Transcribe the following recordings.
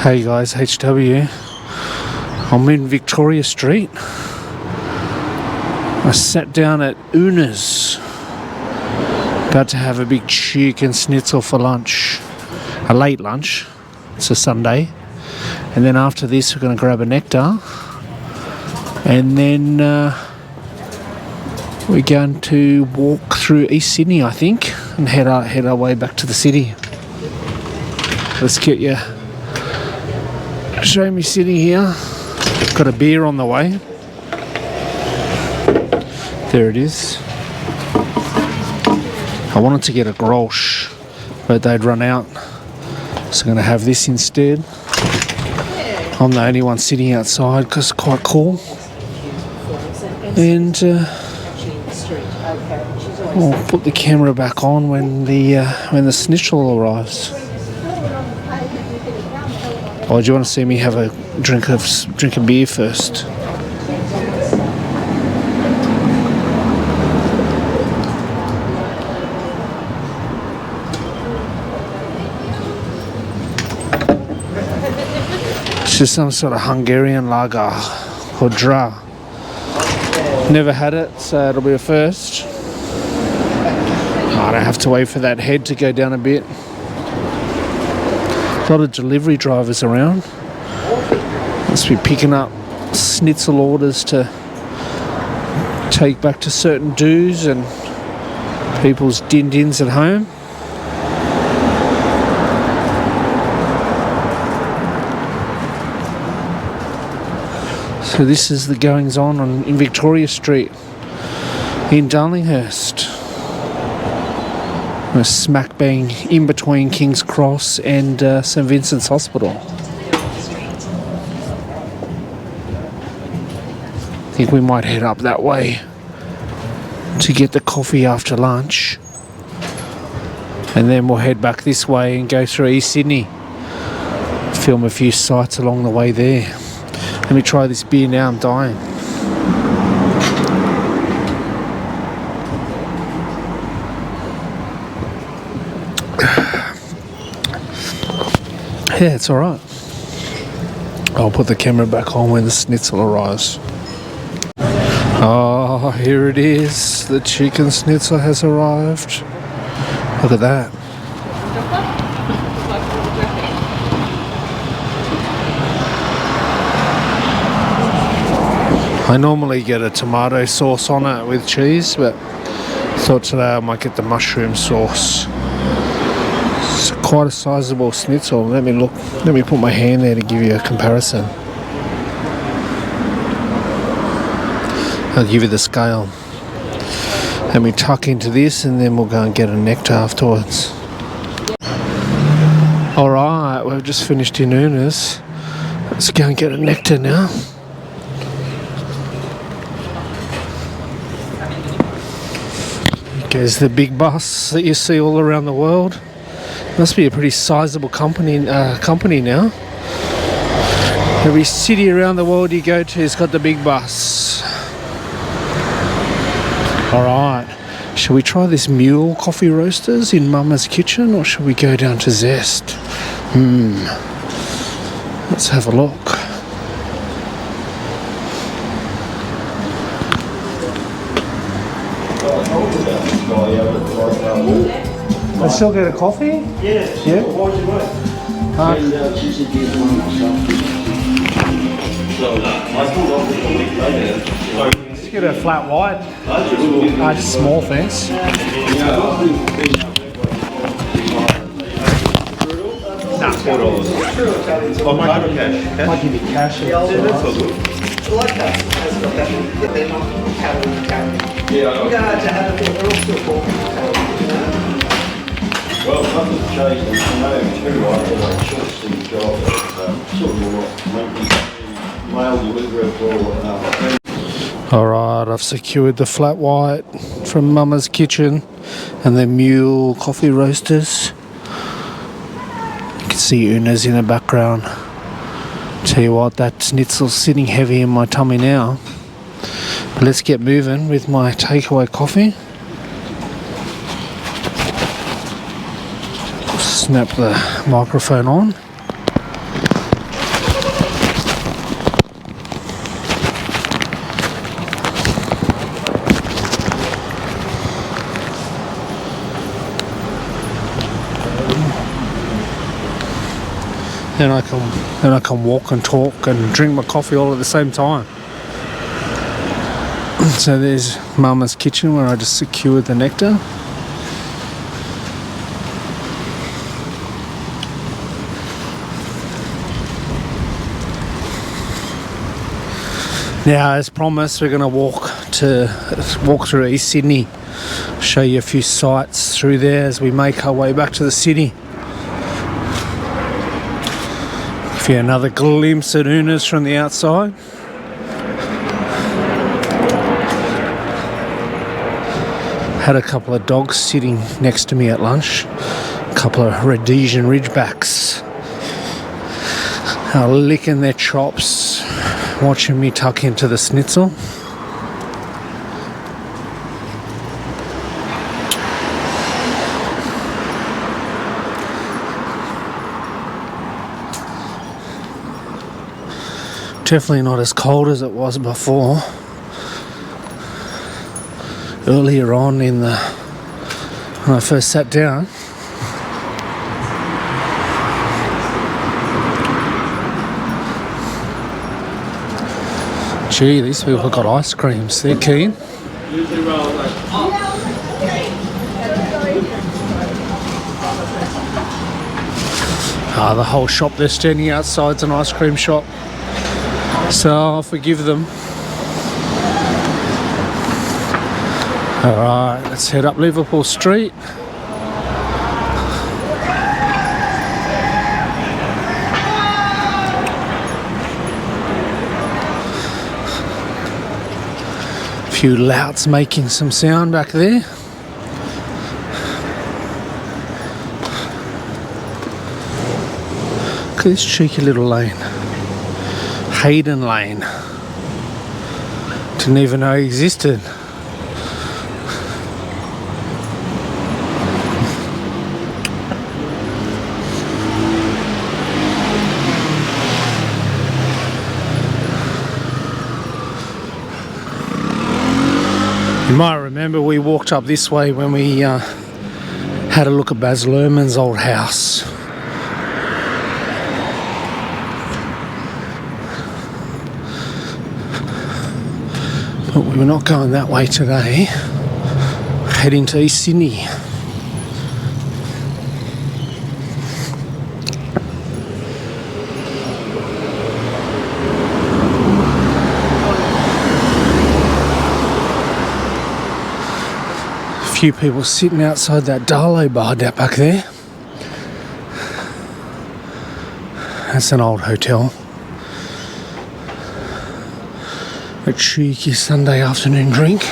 Hey guys, HW. I'm in Victoria Street. I sat down at Una's. About to have a big chicken schnitzel for lunch. A late lunch. It's a Sunday. And then after this we're going to grab a Nectar. And then we're going to walk through East Sydney, I think, and head our way back to the city. Let's get you. Show me sitting here. Got a beer on the way. There it is. I wanted to get a Grolsch, but they'd run out, so I'm going to have this instead. I'm the only one sitting outside because it's quite cool. And I'll put the camera back on when the Schnitzel arrives. Or do you want to see me have a drink of beer first? It's just some sort of Hungarian lager or dra. Never had it, so it'll be a first. I don't have to wait for that head to go down a bit. A lot of delivery drivers around. Must be picking up Schnitzel orders to take back to certain do's and people's din-dins at home. So this is the goings on in Victoria Street in Darlinghurst. We're smack bang in between King's Cross and St Vincent's Hospital. I think we might head up that way to get the coffee after lunch, and then we'll head back this way and go through East Sydney. Film a few sights along the way there. Let me try this beer now, I'm dying. Yeah, it's alright. I'll put the camera back on when the Schnitzel arrives. Oh, here it is. The chicken Schnitzel has arrived. Look at that. I normally get a tomato sauce on it with cheese, but I thought today I might get the mushroom sauce. It's quite a sizable schnitzel. Let me put my hand there to give you a comparison. I'll give you the scale. Let me tuck into this and then we'll go and get a Nectar afterwards. Alright, we've just finished in Una's. Let's go and get a Nectar now. There's the big bus that you see all around the world. Must be a pretty sizable company now. Every city around the world you go to has got the big bus. Alright, shall we try this Mule coffee roasters in Mama's kitchen, or should we go down to Zest? Let's have a look. I still get a coffee? Yeah. Yeah. Let's get a flat white. Just small, thanks. Nah, $4. Oh, might give you cash. Yeah, that's all good. Well, nothing's changed. I know too, I had a short stint job at sort of mail delivery for Alright, I've secured the flat white from Mama's kitchen and the Mule coffee roasters. You can see Una's in the background. Tell you what, that Schnitzel's sitting heavy in my tummy now. But let's get moving with my takeaway coffee. Snap the microphone on. Then I can walk and talk and drink my coffee all at the same time. So there's Mama's kitchen where I just secured the Nectar. Now, as promised, we're going to walk through East Sydney, show you a few sights through there as we make our way back to the city. Give you another glimpse at Una's from the outside. Had a couple of dogs sitting next to me at lunch, a couple of Rhodesian Ridgebacks, licking their chops, watching me tuck into the Schnitzel. Definitely not as cold as it was before. Earlier on when I first sat down, gee, these people have got ice creams. They're keen. The whole shop they're standing outside's an ice cream shop, so I'll forgive them. Alright, let's head up Liverpool Street. A few louts making some sound back there. Look at this cheeky little lane. Hayden Lane. Didn't even know it existed. You might remember we walked up this way when we had a look at Baz Luhrmann's old house. But we're not going that way today. Heading to East Sydney. Few people sitting outside that Darlo Bar down back there. That's an old hotel. A cheeky Sunday afternoon drink.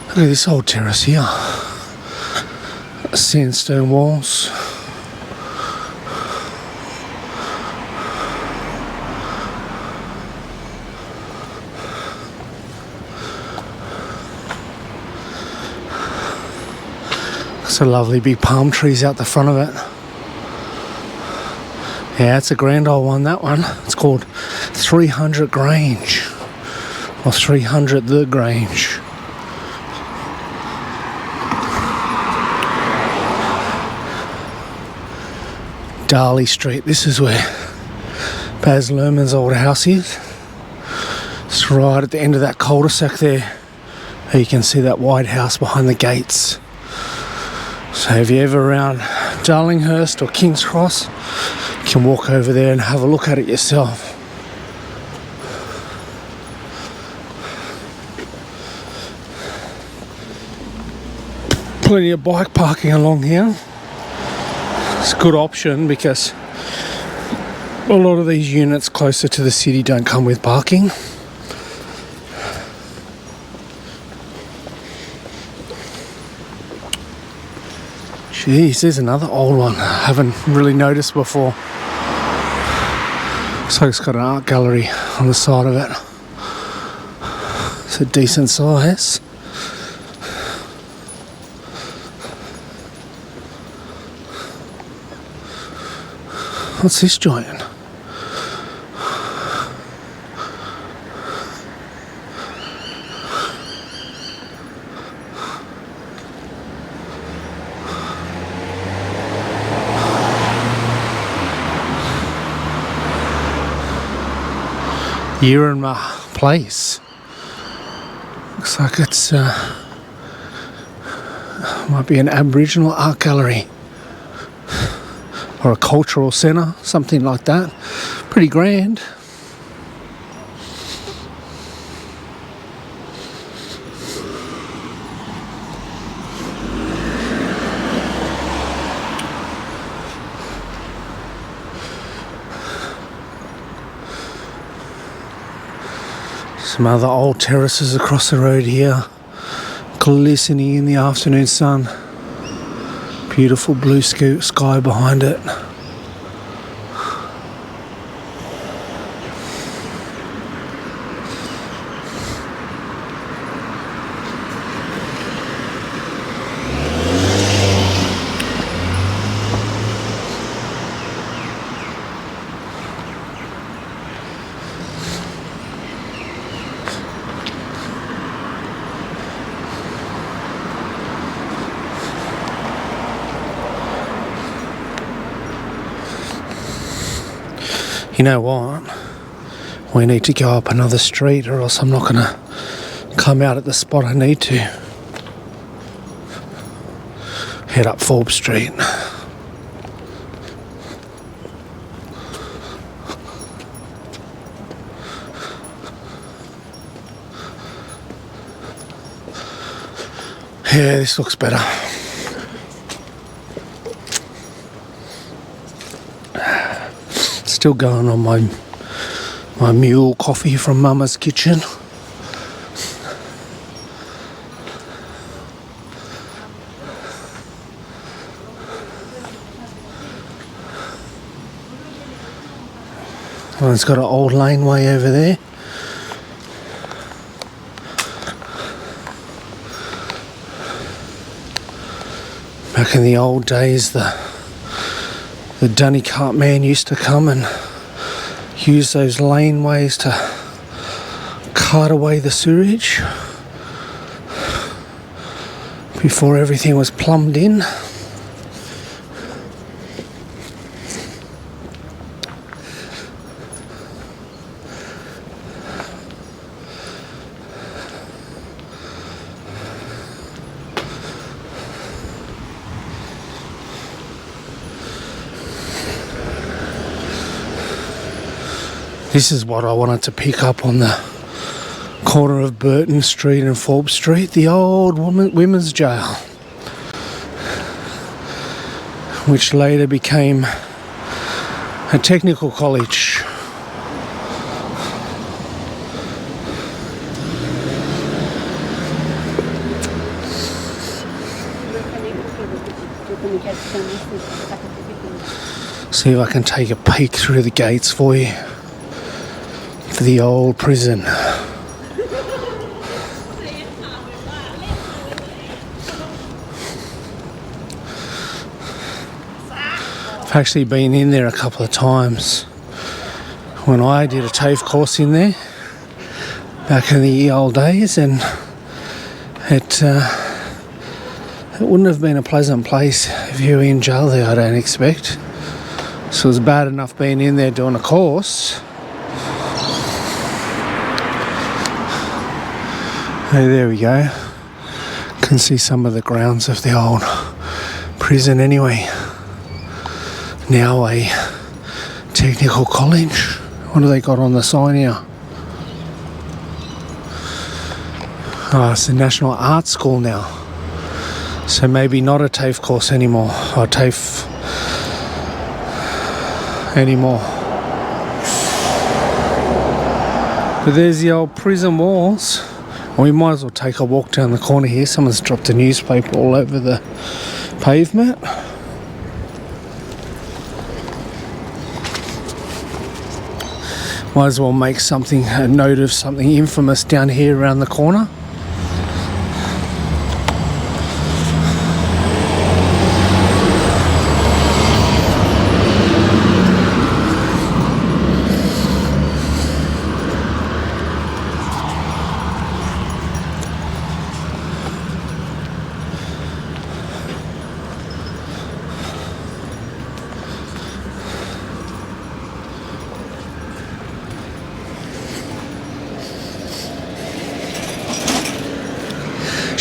Look at this old terrace here. Sandstone walls. Some lovely big palm trees out the front of it. Yeah, it's a grand old one, that one. It's called 300 Grange. Or 300 The Grange. Darley Street. This is where Baz Luhrmann's old house is. It's right at the end of that cul-de-sac there. You can see that white house behind the gates. So if you're ever around Darlinghurst or King's Cross, you can walk over there and have a look at it yourself. Plenty of bike parking along here. It's a good option because a lot of these units closer to the city don't come with parking. Jeez, there's another old one I haven't really noticed before. Looks like it's got an art gallery on the side of it. It's a decent size. What's this giant? Yirranma Place. Looks like it's might be an Aboriginal art gallery or a cultural centre, something like that. Pretty grand. Some other old terraces across the road here, glistening in the afternoon sun. Beautiful blue sky behind it. You know what? We need to go up another street or else I'm not going to come out at the spot I need to. Head up Forbes Street. Yeah, this looks better. Still going on my Mule coffee from Mama's kitchen. Oh, it's got an old laneway over there. Back in the old days, the dunny cart man used to come and use those laneways to cart away the sewage before everything was plumbed in. This is what I wanted to pick up on the corner of Burton Street and Forbes Street, the old women's jail, which later became a technical college. See if I can take a peek through the gates for you. For the old prison. I've actually been in there a couple of times when I did a TAFE course in there back in the old days, and it wouldn't have been a pleasant place if you were in jail there, I don't expect. So it was bad enough being in there doing a course. Oh, there we go. Can see some of the grounds of the old prison anyway. Now a technical college. What do they got on the sign here? Oh, it's the National Art School now. So maybe not a TAFE course anymore, or TAFE anymore. But there's the old prison walls. We might as well take a walk down the corner here. Someone's dropped a newspaper all over the pavement. Might as well make a note of something infamous down here around the corner.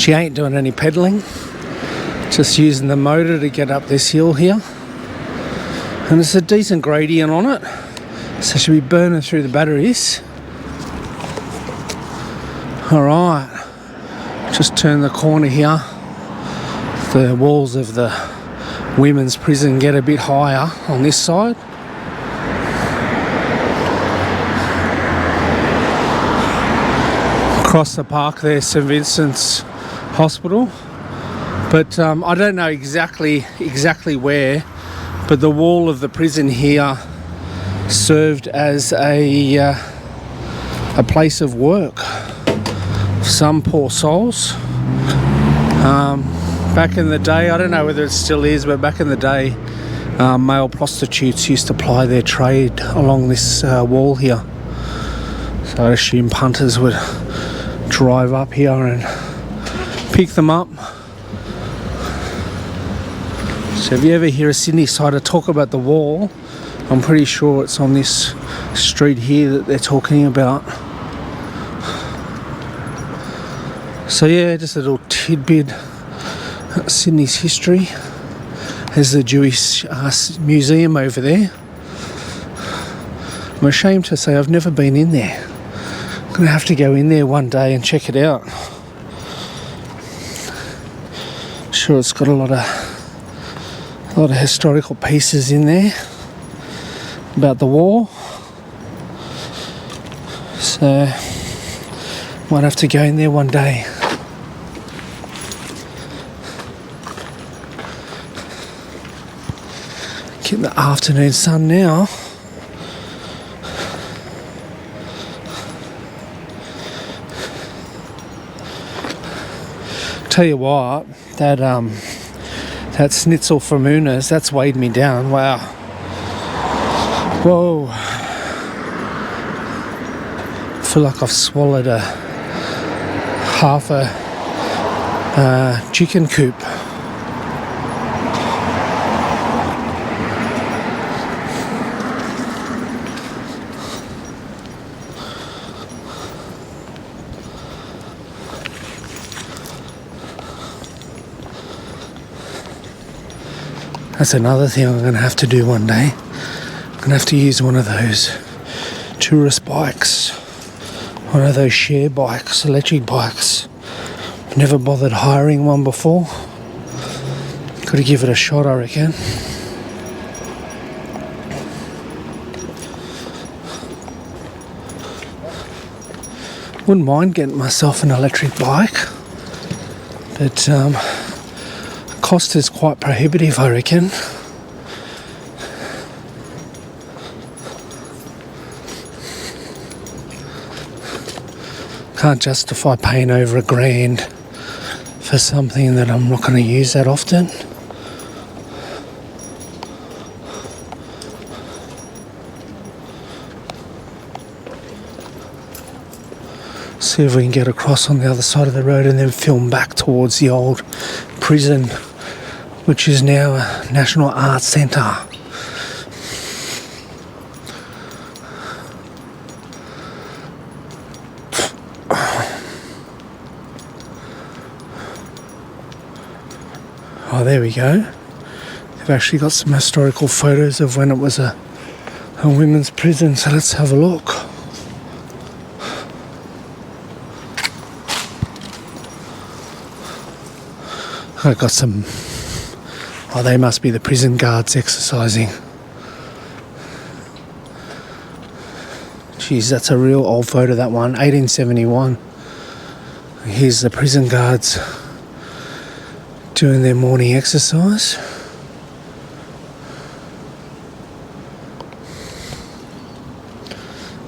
She ain't doing any pedalling, just using the motor to get up this hill here. And it's a decent gradient on it, so she'll be burning through the batteries. Alright, just turn the corner here. The walls of the women's prison get a bit higher on this side. Across the park there, St Vincent's Hospital, but I don't know exactly where, but the wall of the prison here served as a place of work for some poor souls. Back in the day, I don't know whether it still is, but back in the day, male prostitutes used to ply their trade along this wall here. So I assume punters would drive up here and pick them up. So if you ever hear a Sydney sider talk about the wall, I'm pretty sure it's on this street here that they're talking about. So yeah, just a little tidbit. Sydney's history. There's the Jewish museum over there. I'm ashamed to say I've never been in there. I'm going to have to go in there one day and check it out. Sure, it's got a lot of historical pieces in there about the war. So might have to go in there one day. Getting the afternoon sun now. Tell you what, that Schnitzel from Una's, that's weighed me down. Wow. Whoa. I feel like I've swallowed half a chicken coop. That's another thing I'm going to have to do one day. I'm going to have to use one of those tourist bikes. One of those share bikes, electric bikes. I've never bothered hiring one before. Got to give it a shot, I reckon. Wouldn't mind getting myself an electric bike. But cost is quite prohibitive, I reckon. Can't justify paying over $1,000 for something that I'm not going to use that often. See if we can get across on the other side of the road and then film back towards the old prison, which is now a National Arts Centre. Oh, there we go. They've actually got some historical photos of when it was a women's prison, so let's have a look. I've got some... Oh, they must be the prison guards exercising. Jeez, that's a real old photo, that one. 1871. Here's the prison guards doing their morning exercise.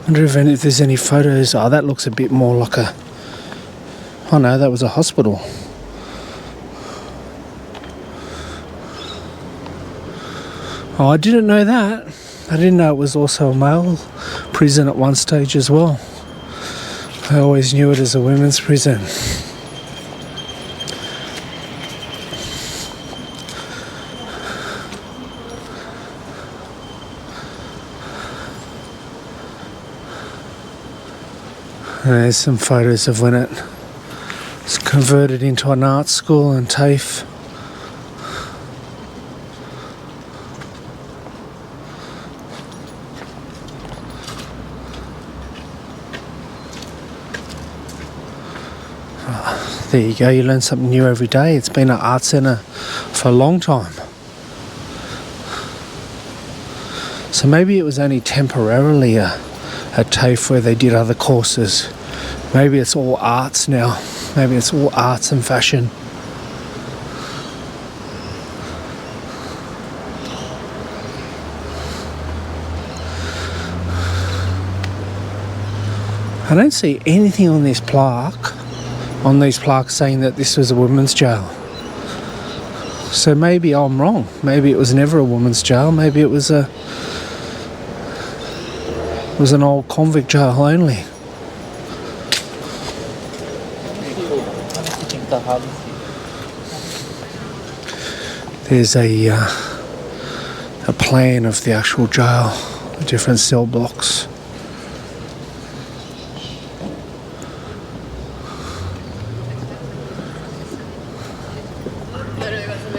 Wonder if there's any photos. Oh, that looks a bit more like a... Oh no, that was a hospital. Oh, I didn't know that. I didn't know it was also a male prison at one stage as well. I always knew it as a women's prison. There's some photos of when it It's converted into an art school in Tafe. There you go, you learn something new every day. It's been an art centre for a long time. So maybe it was only temporarily at TAFE where they did other courses. Maybe it's all arts now. Maybe it's all arts and fashion. I don't see anything on this plaque, on these plaques saying that this was a women's jail. So maybe I'm wrong. Maybe it was never a women's jail. Maybe it was an old convict jail only. There's a plan of the actual jail, the different cell blocks.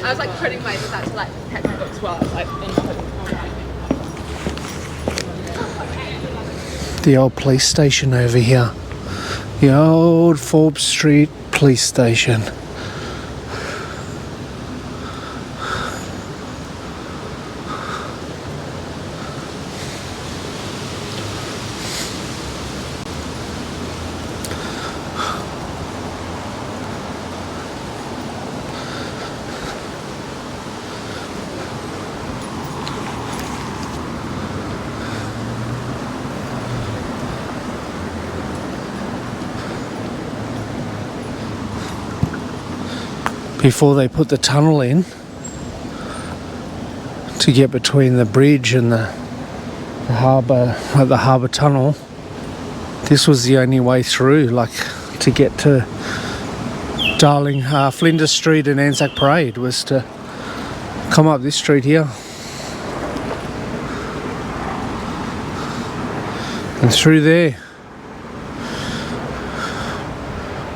I was like putting my that to like textbooks while I was like inputting. The old police station over here. The old Forbes Street police station. Before they put the tunnel in to get between the bridge and the harbour, the harbour tunnel, this was the only way through, like to get to Flinders Street and Anzac Parade, was to come up this street here and through there.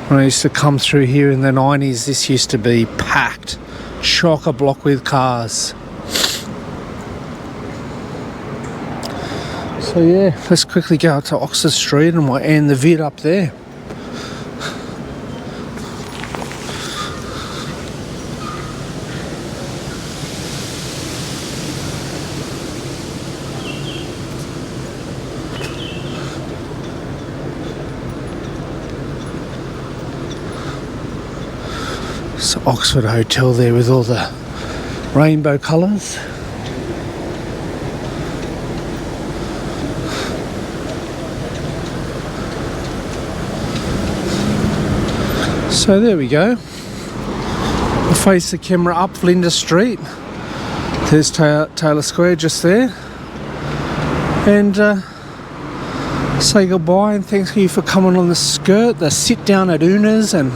When I used to come through here in the 90s, this used to be packed, chock-a-block with cars. So yeah, let's quickly go out to Oxford Street and we'll end the vid up there. It's Oxford Hotel there with all the rainbow colours. So there we go. We'll face the camera up Flinders Street. There's Taylor Square just there. And say goodbye and thank you for coming on the skirt, the sit down at Una's and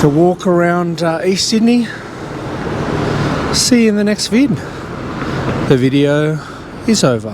the walk around East Sydney. See you in the next vid. The video is over.